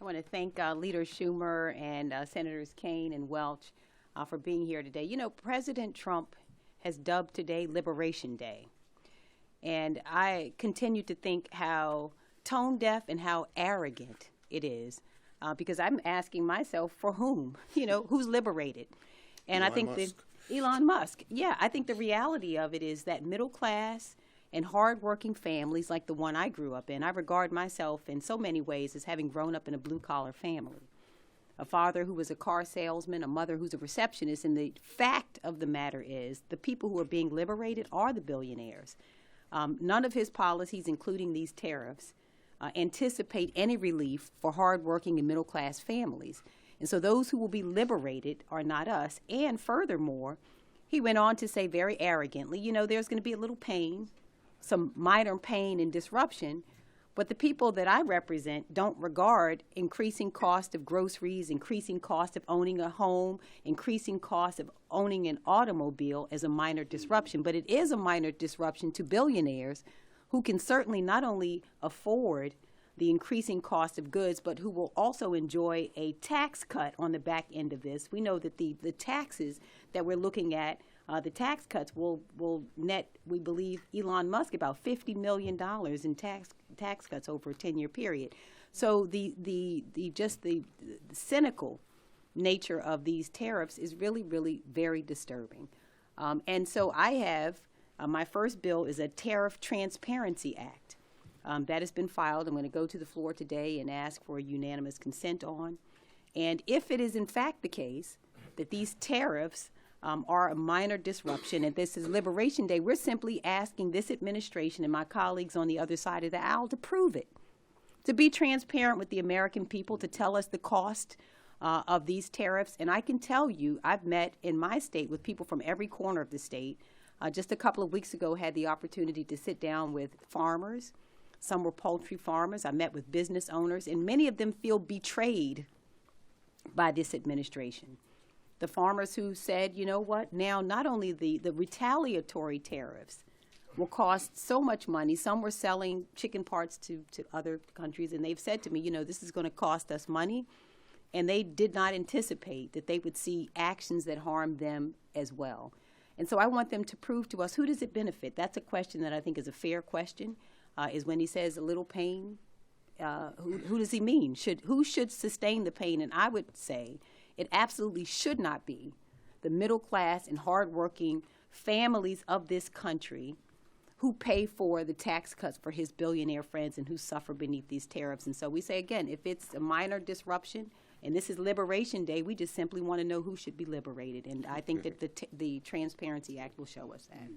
I want to thank Leader Schumer and Senators Kaine and Welch for being here today. You know, President Trump has dubbed today Liberation Day. And I continue to think how tone deaf and how arrogant it is, because I'm asking myself, for whom? You know, who's liberated? And I think that Elon Musk, yeah, I think the reality of it is that middle class and hardworking families like the one I grew up in, I regard myself in so many ways as having grown up in a blue-collar family. A father who was a car salesman, a mother who's a receptionist, and the fact of the matter is the people who are being liberated are the billionaires. None of his policies, including these tariffs, anticipate any relief for hardworking and middle-class families. And so those who will be liberated are not us. And furthermore, he went on to say very arrogantly, you know, there's going to be a little pain, some minor pain and disruption, but the people that I represent don't regard increasing cost of groceries, increasing cost of owning a home, increasing cost of owning an automobile as a minor disruption. But it is a minor disruption to billionaires who can certainly not only afford the increasing cost of goods, but who will also enjoy a tax cut on the back end of this. We know that the taxes that we're looking at, the tax cuts will net, we believe, Elon Musk about $50 million in tax cuts over a 10-year period. So the cynical nature of these tariffs is really very disturbing. And so I have, my first bill is a Tariff Transparency Act. That has been filed. I'm going to go to the floor today and ask for a unanimous consent on. And if it is in fact the case that these tariffs are a minor disruption and this is Liberation Day, we're simply asking this administration and my colleagues on the other side of the aisle to prove it, to be transparent with the American people, to tell us the cost of these tariffs. And I can tell you, I've met in my state with people from every corner of the state. Just a couple of weeks ago, had the opportunity to sit down with farmers. Some were poultry farmers. I met with business owners, and many of them feel betrayed by this administration. The farmers who said, you know what, now not only the retaliatory tariffs will cost so much money. Some were selling chicken parts to other countries, and they've said to me, you know, this is going to cost us money. And they did not anticipate that they would see actions that harm them as well. And so I want them to prove to us, who does it benefit? That's a question that I think is a fair question, is when he says a little pain, who does he mean? Who should sustain the pain? And I would say it absolutely should not be the middle class and hardworking families of this country who pay for the tax cuts for his billionaire friends and who suffer beneath these tariffs. And so we say, again, if it's a minor disruption, and this is Liberation Day, we just simply want to know who should be liberated. And I think that the Transparency Act will show us that.